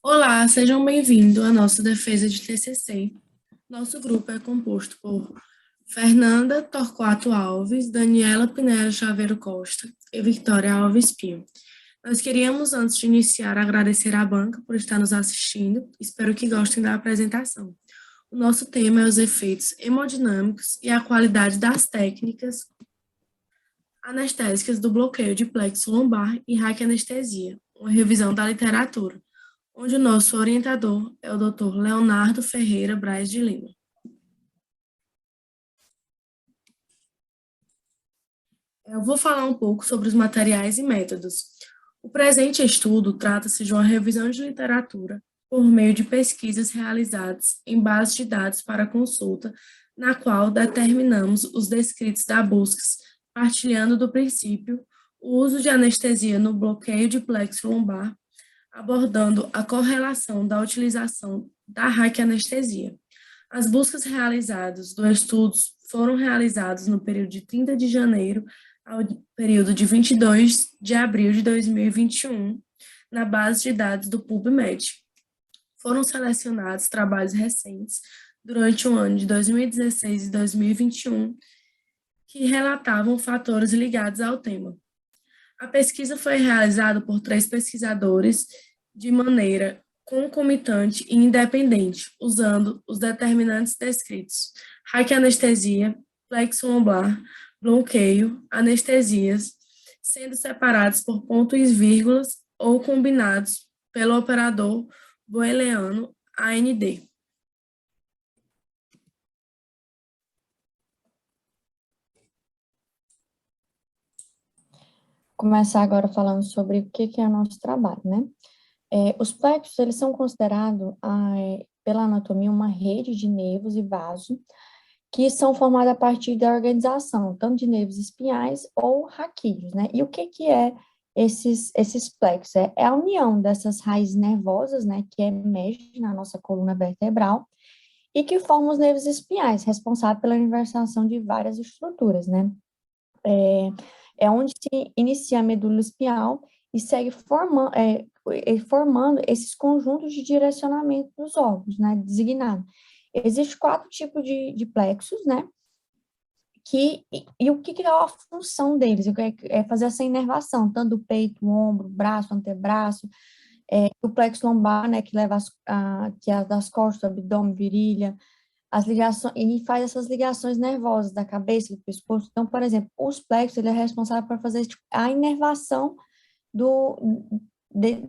Olá, sejam bem-vindos à nossa defesa de TCC. Nosso grupo é composto por Fernanda Torquato Alves, Daniela Pinheiro Chaveiro Costa e Victoria Alves Pio. Nós queríamos, antes de iniciar, agradecer à banca por estar nos assistindo. Espero que gostem da apresentação. O nosso tema é os efeitos hemodinâmicos e a qualidade das técnicas anestésicas do bloqueio de plexo lombar e raquianestesia, uma revisão da literatura, onde o nosso orientador é o Dr. Leonardo Ferreira Braz de Lima. Eu vou falar um pouco sobre os materiais e métodos. O presente estudo trata-se de uma revisão de literatura por meio de pesquisas realizadas em bases de dados para consulta, na qual determinamos os descritos da busca, partilhando do princípio o uso de anestesia no bloqueio de plexo lombar, abordando a correlação da utilização da raquianestesia. As buscas realizadas do estudo foram realizadas no período de 30 de janeiro ao período de 22 de abril de 2021, na base de dados do PubMed. Foram selecionados trabalhos recentes durante o ano de 2016 e 2021 que relatavam fatores ligados ao tema. A pesquisa foi realizada por 3 pesquisadores de maneira concomitante e independente, usando os determinantes descritos: raquianestesia, plexo lombar, bloqueio, anestesias, sendo separados por pontos e vírgulas ou combinados pelo operador booleano AND. Começar agora falando sobre o que é o nosso trabalho, né? Os plexos, eles são considerados, pela anatomia, uma rede de nervos e vasos que são formados a partir da organização, tanto de nervos espinhais ou raquídeos, né? E o que é esses plexos? É a união dessas raízes nervosas, né, que emergem na nossa coluna vertebral e que formam os nervos espinhais, responsáveis pela innervação de várias estruturas, né? É onde se inicia a medula espinhal e segue formando esses conjuntos de direcionamento dos órgãos, né, designado. Existem 4 tipos de plexos, né, e o que é a função deles? É fazer essa inervação, tanto do peito, ombro, braço, antebraço, o plexo lombar, né, que leva que é das costas, abdômen, virilha, as ligações, e faz essas ligações nervosas da cabeça, do pescoço. Então, por exemplo, os plexos, ele é responsável por fazer tipo, a inervação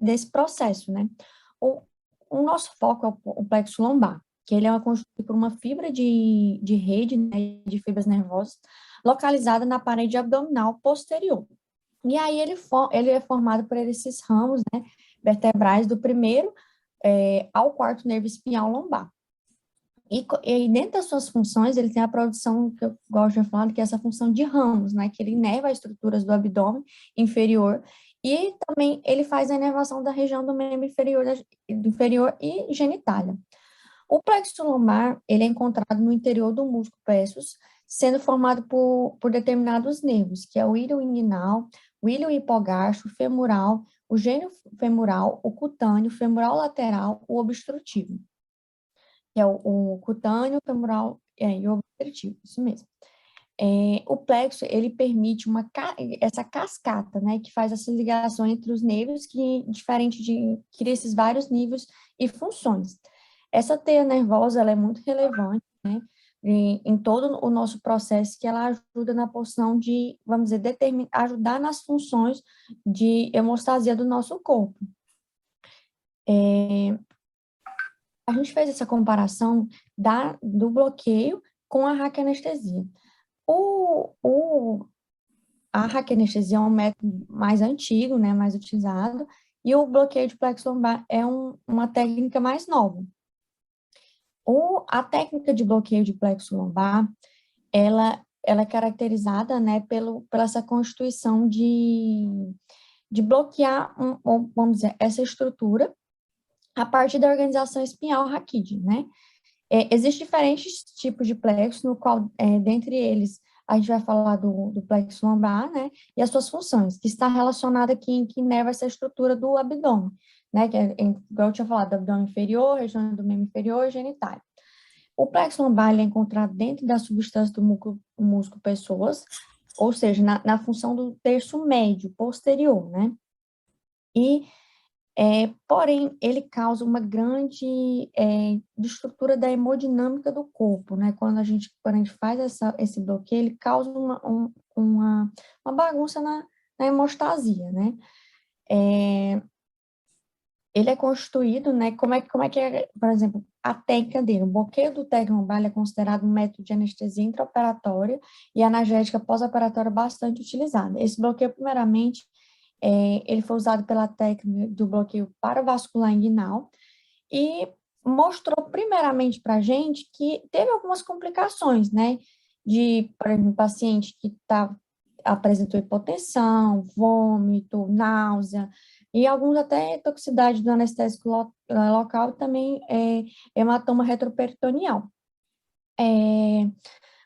desse processo, né? O, o nosso foco é o plexo lombar, que ele é constituído por uma fibra de rede, né, de fibras nervosas, localizada na parede abdominal posterior. E aí ele é formado por esses ramos, né, vertebrais do primeiro ao quarto nervo espinhal lombar. E dentro das suas funções, ele tem a produção, que eu gosto de falar, que é essa função de ramos, né, que ele inerva as estruturas do abdômen inferior, e também ele faz a inervação da região do membro inferior e genitália. O plexo lombar, ele é encontrado no interior do músculo pessos, sendo formado por determinados nervos, que é o íleo inguinal, o íleo hipogástrico, femoral, o gênio femoral, o cutâneo, femoral lateral, o obstrutivo, que é o cutâneo, femoral e o obstrutivo, isso mesmo. O plexo, ele permite essa cascata, né, que faz essa ligação entre os nervos, que cria esses vários níveis e funções. Essa teia nervosa, ela é muito relevante, né, em todo o nosso processo, que ela ajuda na porção de, vamos dizer, ajudar nas funções de hemostasia do nosso corpo. A gente fez essa comparação do bloqueio com a raquianestesia. A raquianestesia é um método mais antigo, né, mais utilizado, e o bloqueio de plexo lombar é uma técnica mais nova. A técnica de bloqueio de plexo lombar, ela é caracterizada, né, pela essa constituição de bloquear, vamos dizer, essa estrutura a partir da organização espinhal raquídea, né? Existem diferentes tipos de plexo, no qual, dentre eles, a gente vai falar do plexo lombar, né, e as suas funções, que está relacionada aqui em que inerva essa estrutura do abdômen, né, que é, igual eu tinha falado, do abdômen inferior, região do membro inferior e genital. O plexo lombar ele é encontrado dentro da substância do músculo pessoas, ou seja, na função do terço médio, posterior, né? E, porém, ele causa uma grande destrutura da hemodinâmica do corpo, né? Quando a gente faz esse bloqueio, ele causa uma bagunça na hemostasia, né? Ele é constituído, né? Como é que é, por exemplo, a técnica dele? O bloqueio do término lombar é considerado um método de anestesia intraoperatória e analgésica pós-operatória bastante utilizado. Esse bloqueio, primeiramente, ele foi usado pela técnica do bloqueio paravascular inguinal e mostrou primeiramente para a gente que teve algumas complicações, né? Por exemplo, paciente que apresentou hipotensão, vômito, náusea, e alguns até toxicidade do anestésico local, também hematoma retroperitoneal.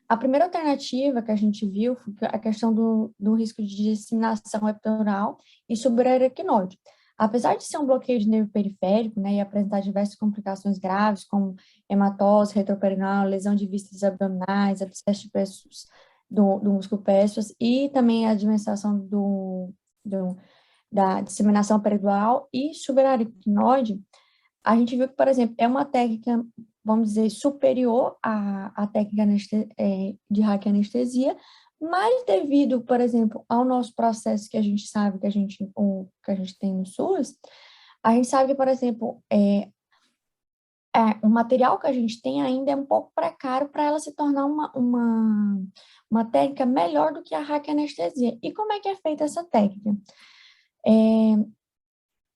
A primeira alternativa que a gente viu foi a questão do risco de disseminação epidural e subaracnoide. Apesar de ser um bloqueio de nervo periférico, né, e apresentar diversas complicações graves, como hematose retroperitoneal, lesão de vísceras abdominais, abscesso de péssos do músculo pélvicos e também a administração da disseminação peridural e subaracnoide, a gente viu que, por exemplo, é uma técnica, vamos dizer, superior à técnica de raquianestesia, mas devido, por exemplo, ao nosso processo que a gente sabe que a gente tem no SUS, a gente sabe que, por exemplo, o material que a gente tem ainda é um pouco precário para ela se tornar uma técnica melhor do que a raquianestesia. E como é que é feita essa técnica?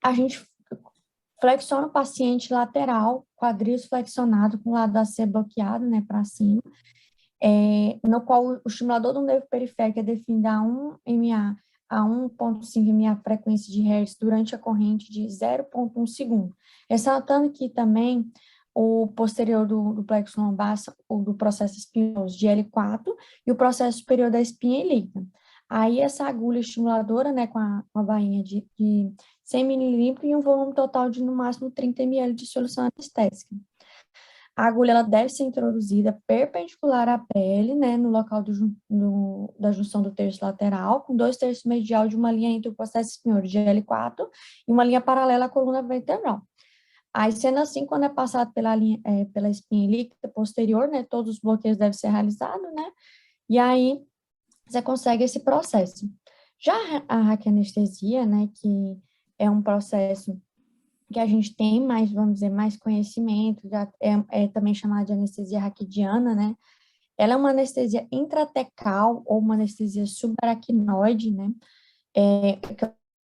A gente flexiona o paciente lateral, quadris flexionado com o lado AC bloqueado, né, para cima, no qual o estimulador do nervo periférico é definido a 1 MA a 1,5 MA frequência de Hertz durante a corrente de 0,1 segundo. Ressaltando que também o posterior do plexo lombar, o do processo espinhoso de L4 e o processo superior da espinha ilíaca. Aí essa agulha estimuladora, né, com a bainha de 100 mililitros e um volume total de no máximo 30 ml de solução anestésica. A agulha ela deve ser introduzida perpendicular à pele, né, no local da junção do terço lateral, com 2/3 medial de uma linha entre o processo espinhoso de L4 e uma linha paralela à coluna vertebral. Aí, sendo assim, quando é passado pela espinha ilíaca posterior, né, todos os bloqueios devem ser realizados, né, e aí você consegue esse processo. Já a raquianestesia, né, que é um processo que a gente tem mais, vamos dizer, mais conhecimento, já é também chamada de anestesia raquidiana, né? Ela é uma anestesia intratecal ou uma anestesia subaracnoide, né? Que é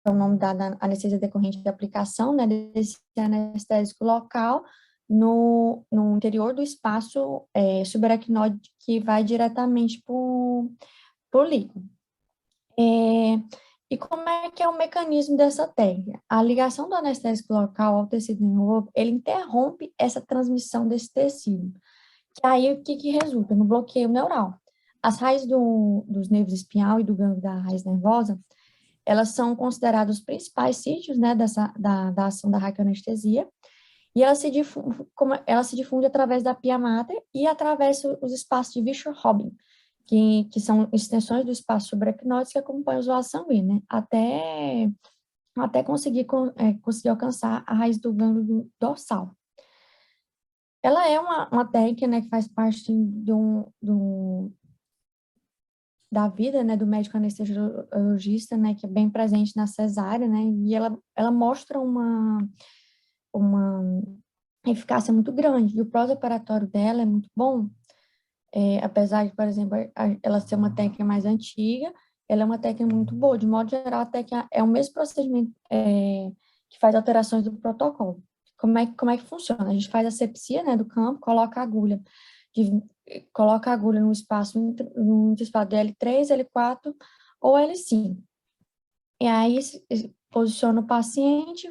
o nome da anestesia decorrente da aplicação, né, desse anestésico local no interior do espaço subaracnoide que vai diretamente para o líquido. E como é que é o mecanismo dessa técnica? A ligação do anestésico local ao tecido nervoso, ele interrompe essa transmissão desse tecido. Que aí, o que resulta? No bloqueio neural. As raízes dos nervos espinhal e do gânglio da raiz nervosa, elas são consideradas os principais sítios, né, da ação da raquianestesia, e ela se difunde através da pia mater e atravessa os espaços de Virchow-Robin, que são extensões do espaço subaracnoide que acompanham os vasos sanguíneos, né? Até conseguir alcançar a raiz do gânglio dorsal. Ela é uma técnica, né, que faz parte da vida, né, do médico anestesiologista, né, que é bem presente na cesárea, né, e ela mostra uma eficácia muito grande, e o pós-operatório dela é muito bom, apesar de, por exemplo, ela ser uma técnica mais antiga, ela é uma técnica muito boa. De modo geral, a técnica é o mesmo procedimento que faz alterações do protocolo. Como é que funciona? A gente faz a sepsia, né, do campo, coloca a agulha no espaço de L3, L4 ou L5. E aí posiciona o paciente,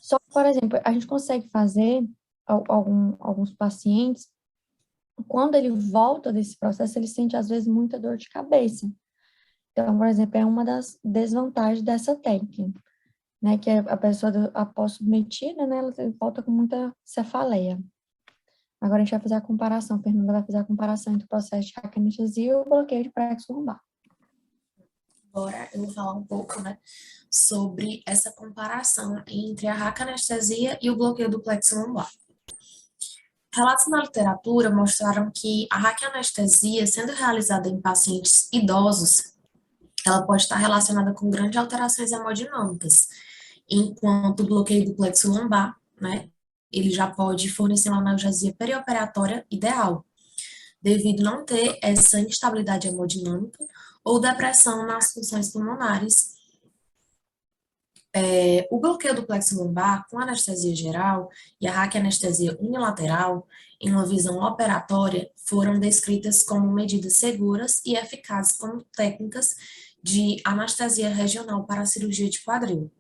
Só que, por exemplo, a gente consegue fazer alguns pacientes quando ele volta desse processo, ele sente, às vezes, muita dor de cabeça. Então, por exemplo, é uma das desvantagens dessa técnica, né? Que a pessoa, após submetida, né, ela volta com muita cefaleia. Agora a gente vai fazer a comparação, a Fernanda vai fazer a comparação entre o processo de raquianestesia e o bloqueio de plexo lombar. Agora eu vou falar um pouco, né, sobre essa comparação entre a raquianestesia e o bloqueio do plexo lombar. Relatos na literatura mostraram que a raquianestesia, sendo realizada em pacientes idosos, ela pode estar relacionada com grandes alterações hemodinâmicas, enquanto o bloqueio do plexo lombar, né, ele já pode fornecer uma analgesia perioperatória ideal, devido não ter essa instabilidade hemodinâmica ou depressão nas funções pulmonares. O bloqueio do plexo lombar com anestesia geral e a raquianestesia unilateral, em uma visão operatória, foram descritas como medidas seguras e eficazes como técnicas de anestesia regional para a cirurgia de quadril.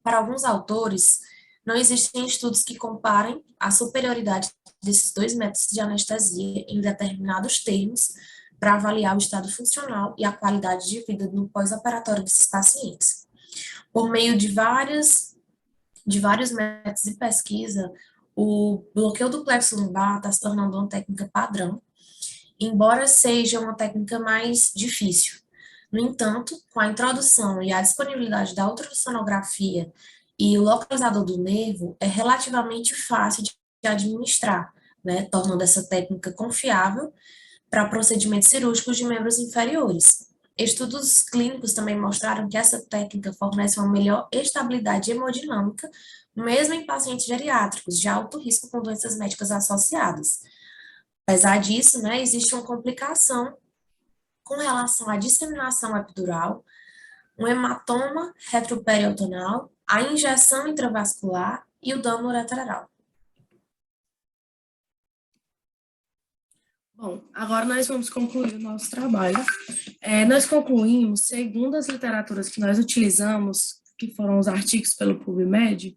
Para alguns autores, não existem estudos que comparem a superioridade desses dois métodos de anestesia em determinados termos para avaliar o estado funcional e a qualidade de vida no pós-operatório desses pacientes. Por meio de vários métodos de pesquisa, o bloqueio do plexo lombar está se tornando uma técnica padrão, embora seja uma técnica mais difícil. No entanto, com a introdução e a disponibilidade da ultrassonografia e o localizador do nervo, é relativamente fácil de administrar, né, tornando essa técnica confiável para procedimentos cirúrgicos de membros inferiores. Estudos clínicos também mostraram que essa técnica fornece uma melhor estabilidade hemodinâmica, mesmo em pacientes geriátricos de alto risco com doenças médicas associadas. Apesar disso, né, existe uma complicação com relação à disseminação epidural, um hematoma retroperitoneal, a injeção intravascular e o dano ureteral. Bom, agora nós vamos concluir o nosso trabalho. Nós concluímos, segundo as literaturas que nós utilizamos, que foram os artigos pelo PubMed,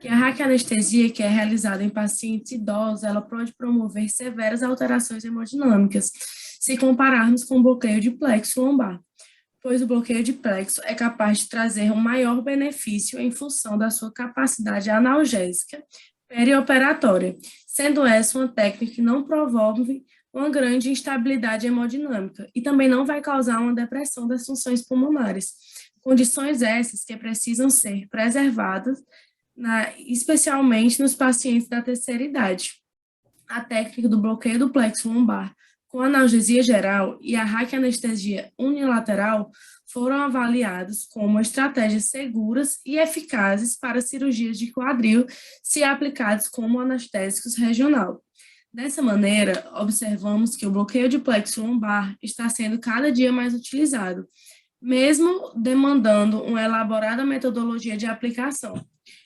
que a raquianestesia, que é realizada em pacientes idosos, ela pode promover severas alterações hemodinâmicas, se compararmos com o bloqueio de plexo lombar, pois o bloqueio de plexo é capaz de trazer um maior benefício em função da sua capacidade analgésica perioperatória, sendo essa uma técnica que não promove uma grande instabilidade hemodinâmica e também não vai causar uma depressão das funções pulmonares, condições essas que precisam ser preservadas, especialmente nos pacientes da terceira idade. A técnica do bloqueio do plexo lombar com analgesia geral e a raquianestesia unilateral foram avaliados como estratégias seguras e eficazes para cirurgias de quadril se aplicados como anestésicos regional. Dessa maneira, observamos que o bloqueio de plexo lombar está sendo cada dia mais utilizado, mesmo demandando uma elaborada metodologia de aplicação.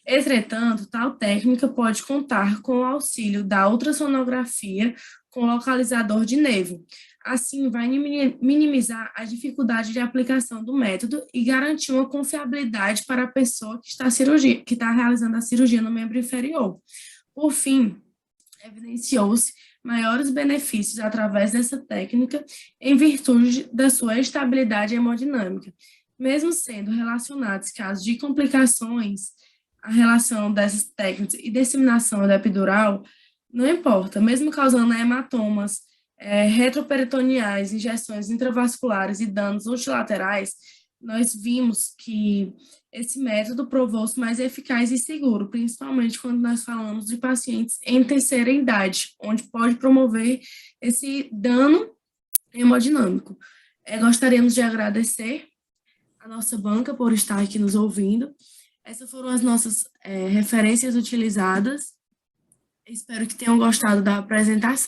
Entretanto, tal técnica pode contar com o auxílio da ultrassonografia com localizador de nervo. Assim, vai minimizar a dificuldade de aplicação do método e garantir uma confiabilidade para a pessoa que está realizando a cirurgia no membro inferior. Por fim, evidenciou-se maiores benefícios através dessa técnica em virtude da sua estabilidade hemodinâmica, mesmo sendo relacionados casos de complicações, a relação dessas técnicas e disseminação da epidural não importa, mesmo causando hematomas retroperitoneais, injeções intravasculares e danos multilaterais, nós vimos que esse método provou-se mais eficaz e seguro, principalmente quando nós falamos de pacientes em terceira idade, onde pode promover esse dano hemodinâmico. Gostaríamos de agradecer a nossa banca por estar aqui nos ouvindo. Essas foram as nossas referências utilizadas. Espero que tenham gostado da apresentação.